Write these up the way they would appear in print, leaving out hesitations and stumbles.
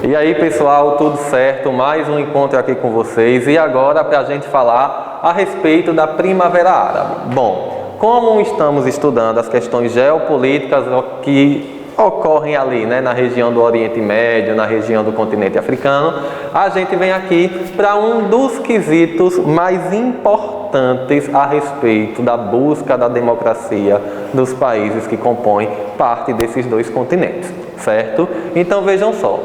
E aí pessoal, tudo certo? Mais um encontro aqui com vocês e agora para a gente falar a respeito da Primavera Árabe. Bom, como estamos estudando as questões geopolíticas que ocorrem ali, na região do Oriente Médio, na região do continente africano, a gente vem aqui para um dos quesitos mais importantes a respeito da busca da democracia dos países que compõem parte desses dois continentes, certo? Então vejam só.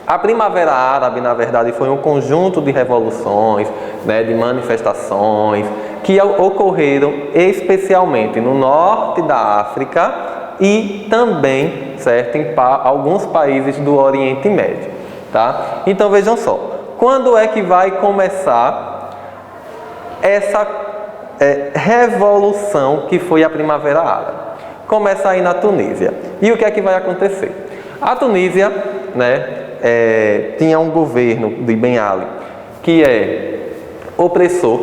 A Primavera Árabe, na verdade, foi um conjunto de revoluções, de manifestações que ocorreram especialmente no norte da África e também, certo, em alguns países do Oriente Médio, tá? Então vejam só, quando é que vai começar essa revolução que foi a Primavera Árabe? Começa aí na Tunísia. E o que é que vai acontecer? A Tunísia, tinha um governo de Ben Ali que é opressor,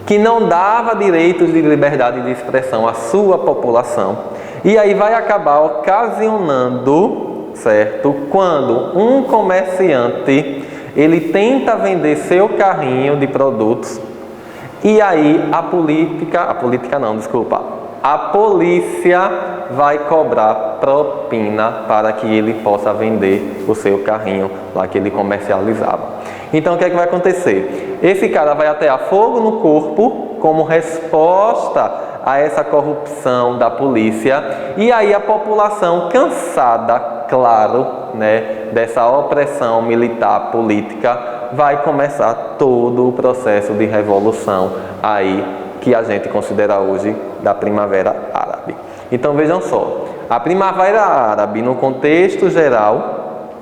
que não dava direitos de liberdade de expressão à sua população, e aí vai acabar ocasionando, certo, quando um comerciante ele tenta vender seu carrinho de produtos e aí a polícia vai cobrar propina para que ele possa vender o seu carrinho lá que ele comercializava. Então o que é que vai acontecer? Esse cara vai atear fogo no corpo como resposta a essa corrupção da polícia, e aí a população cansada, claro, dessa opressão militar política, vai começar todo o processo de revolução aí que a gente considera hoje da Primavera Árabe. Então vejam só, a Primavera Árabe no contexto geral,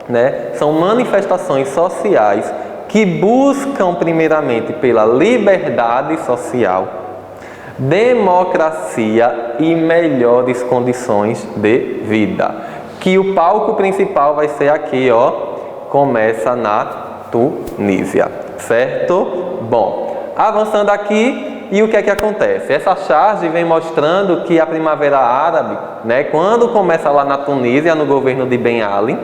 são manifestações sociais que buscam primeiramente pela liberdade social, democracia e melhores condições de vida. Que o palco principal vai ser aqui, começa na Tunísia, certo? Bom, avançando aqui, e o que é que acontece? Essa charge vem mostrando que a Primavera Árabe, quando começa lá na Tunísia, no governo de Ben Ali,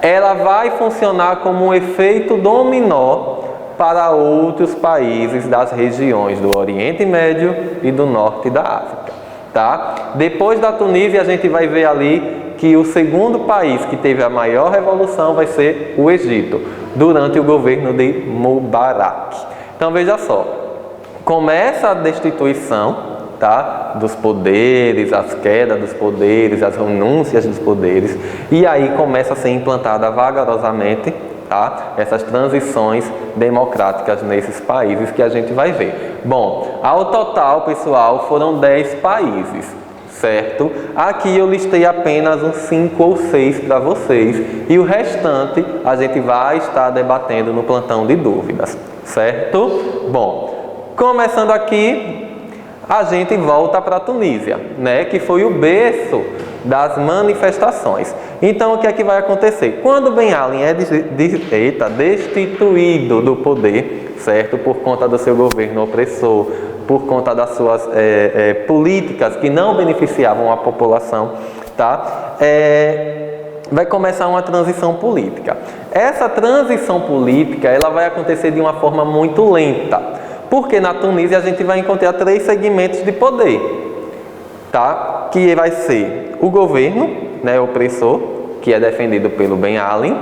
ela vai funcionar como um efeito dominó para outros países das regiões do Oriente Médio e do Norte da África, tá? Depois da Tunísia, a gente vai ver ali que o segundo país que teve a maior revolução vai ser o Egito, durante o governo de Mubarak. Então veja só, começa a destituição, tá, dos poderes, as quedas dos poderes, as renúncias dos poderes, e aí começa a ser implantada vagarosamente, tá, essas transições democráticas nesses países que a gente vai ver. Bom, ao total, pessoal, foram 10 países, certo? Aqui eu listei apenas uns 5 ou 6 para vocês, e o restante a gente vai estar debatendo no plantão de dúvidas, certo? Bom, começando aqui, a gente volta para a Tunísia, que foi o berço das manifestações. Então, o que é que vai acontecer? Quando Ben Ali é destituído do poder, certo? Por conta do seu governo opressor, por conta das suas políticas que não beneficiavam a população, tá? Vai começar uma transição política. Essa transição política, ela vai acontecer de uma forma muito lenta. Porque na Tunísia a gente vai encontrar 3 segmentos de poder, tá? Que vai ser o governo, opressor, que é defendido pelo Ben Ali,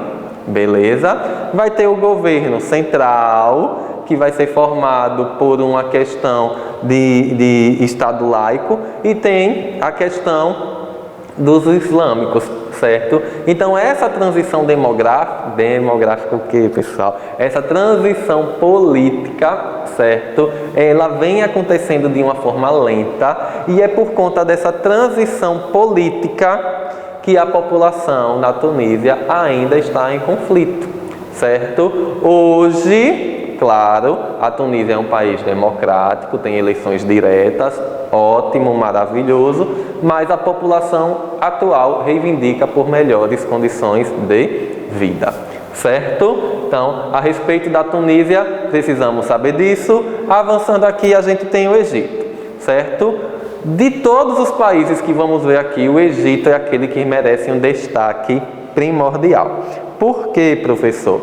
beleza? Vai ter o governo central, que vai ser formado por uma questão de Estado laico, e tem a questão dos islâmicos, certo? Então essa transição demográfica o que, pessoal? Essa transição política, certo? Ela vem acontecendo de uma forma lenta, e é por conta dessa transição política que a população na Tunísia ainda está em conflito, certo? Hoje, claro, a Tunísia é um país democrático, tem eleições diretas, ótimo, maravilhoso, mas a população atual reivindica por melhores condições de vida, certo? Então, a respeito da Tunísia, precisamos saber disso. Avançando aqui, a gente tem o Egito, certo? De todos os países que vamos ver aqui, o Egito é aquele que merece um destaque primordial. Por quê, professor?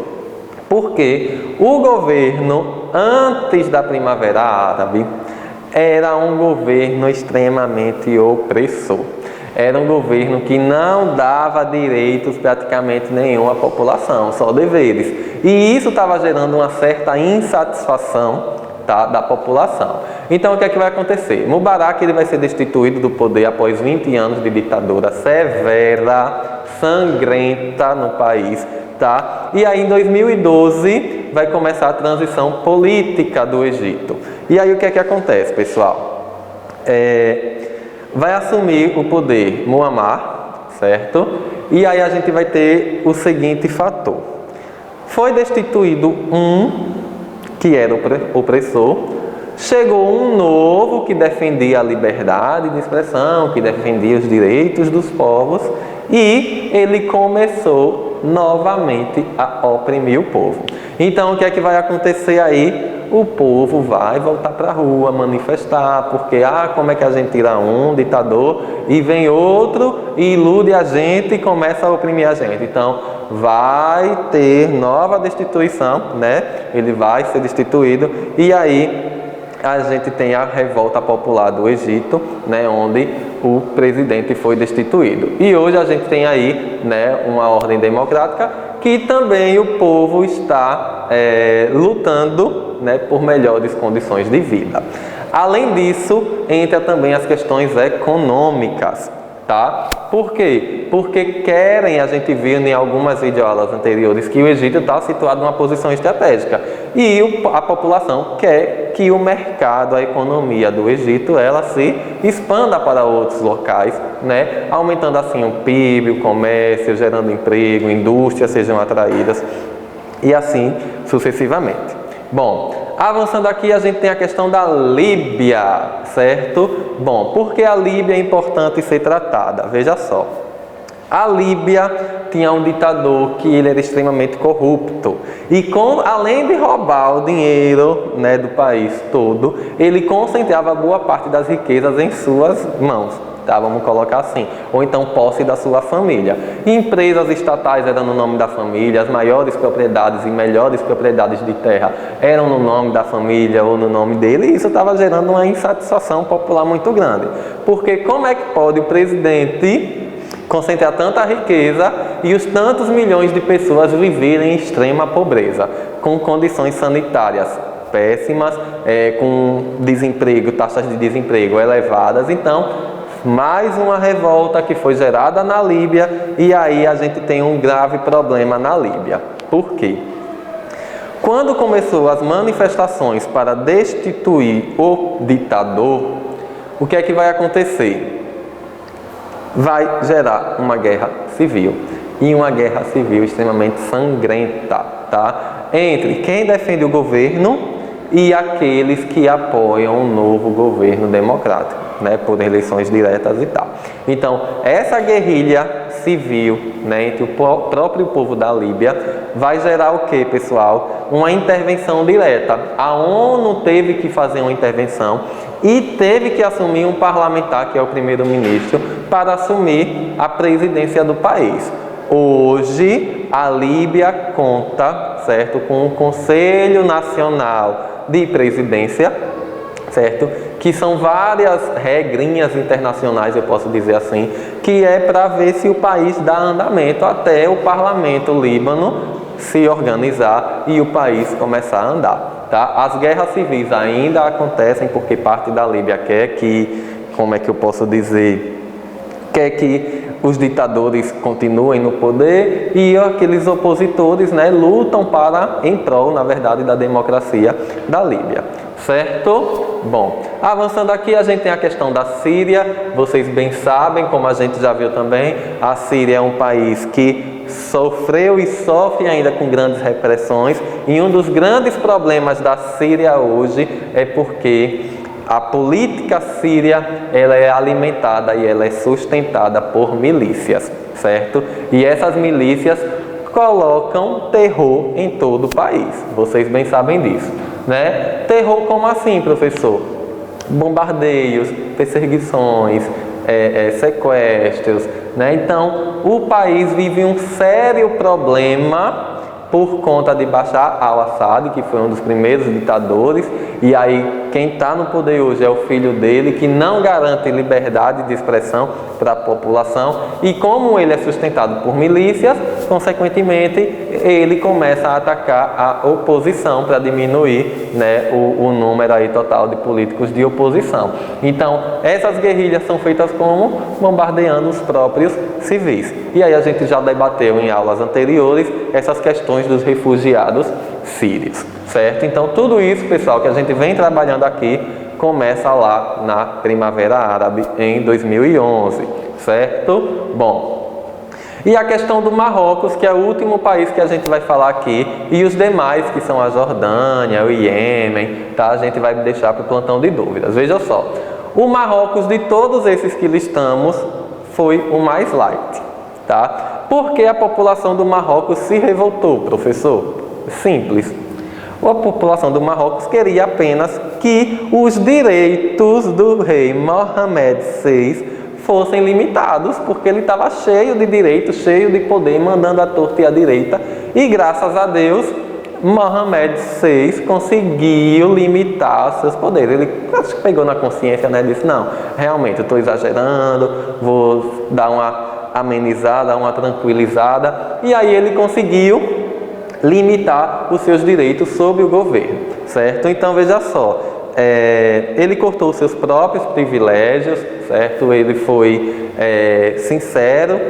Porque o governo, antes da Primavera Árabe, era um governo extremamente opressor. Era um governo que não dava direitos praticamente nenhum à população, só deveres. E isso estava gerando uma certa insatisfação, tá, da população. Então, o que é que vai acontecer? Mubarak ele vai ser destituído do poder após 20 anos de ditadura severa, sangrenta no país. Tá? E aí, em 2012, vai começar a transição política do Egito. E aí, o que é que acontece, pessoal? Vai assumir o poder Muammar, certo? E aí a gente vai ter o seguinte fator. Foi destituído um que era opressor, chegou um novo que defendia a liberdade de expressão, que defendia os direitos dos povos, e ele começou novamente a oprimir o povo. Então, o que é que vai acontecer aí? O povo vai voltar para a rua, manifestar, porque, como é que a gente tira um ditador e vem outro e ilude a gente e começa a oprimir a gente. Então, vai ter nova destituição, né? Ele vai ser destituído e aí a gente tem a revolta popular do Egito, né, onde o presidente foi destituído. E hoje a gente tem aí, né, uma ordem democrática que também o povo está lutando, né, por melhores condições de vida. Além disso, entra também as questões econômicas. Tá? Por quê? Porque a gente viu em algumas videoaulas anteriores que o Egito está situado numa posição estratégica e a população quer que o mercado, a economia do Egito, ela se expanda para outros locais, né? Aumentando assim o PIB, o comércio, gerando emprego, indústrias sejam atraídas e assim sucessivamente. Bom, avançando aqui, a gente tem a questão da Líbia, certo? Bom, por que a Líbia é importante ser tratada? Veja só. A Líbia tinha um ditador que ele era extremamente corrupto. E além de roubar o dinheiro, né, do país todo, ele concentrava boa parte das riquezas em suas mãos. Tá, vamos colocar assim, ou então posse da sua família. Empresas estatais eram no nome da família, as maiores propriedades e melhores propriedades de terra eram no nome da família ou no nome dele, e isso estava gerando uma insatisfação popular muito grande. Porque como é que pode o presidente concentrar tanta riqueza e os tantos milhões de pessoas viverem em extrema pobreza, com condições sanitárias péssimas, com desemprego, taxas de desemprego elevadas? Então, mais uma revolta que foi gerada na Líbia e aí a gente tem um grave problema na Líbia. Por quê? Quando começou as manifestações para destituir o ditador, o que é que vai acontecer? Vai gerar uma guerra civil e uma guerra civil extremamente sangrenta, tá? Entre quem defende o governo e aqueles que apoiam um novo governo democrático, né, por eleições diretas e tal. Então, essa guerrilha civil, né, entre o próprio povo da Líbia vai gerar o que, pessoal? Uma intervenção direta. A ONU teve que fazer uma intervenção e teve que assumir um parlamentar, que é o primeiro-ministro, para assumir a presidência do país. Hoje, a Líbia conta, certo, com um Conselho Nacional de Presidência, certo? Que são várias regrinhas internacionais, eu posso dizer assim, que é para ver se o país dá andamento até o parlamento líbano se organizar e o país começar a andar, tá? As guerras civis ainda acontecem porque parte da Líbia quer que, como é que eu posso dizer, quer que os ditadores continuem no poder e aqueles opositores, né, lutam em prol, na verdade, da democracia da Líbia. Certo? Bom, avançando aqui, a gente tem a questão da Síria. Vocês bem sabem, como a gente já viu também, a Síria é um país que sofreu e sofre ainda com grandes repressões. E um dos grandes problemas da Síria hoje é porque a política síria, ela é alimentada e ela é sustentada por milícias, certo? E essas milícias colocam terror em todo o país. Vocês bem sabem disso, né? Terror como assim, professor? Bombardeios, perseguições, sequestros, né? Então, o país vive um sério problema por conta de Bashar al-Assad, que foi um dos primeiros ditadores, e aí quem está no poder hoje é o filho dele, que não garante liberdade de expressão para a população, e como ele é sustentado por milícias, consequentemente ele começa a atacar a oposição para diminuir, né, o número aí total de políticos de oposição. Então, essas guerrilhas são feitas como? Bombardeando os próprios civis. E aí a gente já debateu em aulas anteriores essas questões dos refugiados sírios, certo? Então, tudo isso, pessoal, que a gente vem trabalhando aqui, começa lá na Primavera Árabe em 2011, certo? Bom, e a questão do Marrocos, que é o último país que a gente vai falar aqui, e os demais, que são a Jordânia, o Iêmen, tá? A gente vai deixar para o plantão de dúvidas. Veja só, o Marrocos, de todos esses que listamos, foi o mais light, tá? Por que a população do Marrocos se revoltou, professor? Simples. A população do Marrocos queria apenas que os direitos do rei Mohammed VI fossem limitados, porque ele estava cheio de direitos, cheio de poder, mandando à torta e à direita, e graças a Deus, Mohammed VI conseguiu limitar seus poderes. Ele acho que pegou na consciência, né? Disse, não, realmente, eu estou exagerando, vou dar uma amenizada, uma tranquilizada, e aí ele conseguiu limitar os seus direitos sobre o governo, certo? Então, veja só, ele cortou os seus próprios privilégios, certo? Ele foi sincero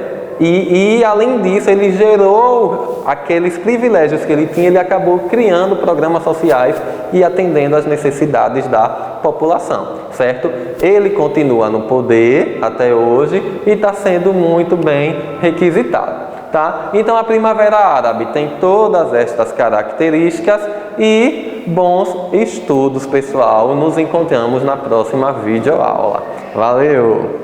e, além disso, ele gerou aqueles privilégios que ele tinha, ele acabou criando programas sociais e atendendo às necessidades da população, certo? Ele continua no poder até hoje e está sendo muito bem requisitado, tá? Então, a Primavera Árabe tem todas estas características e bons estudos, pessoal. Nos encontramos na próxima videoaula. Valeu!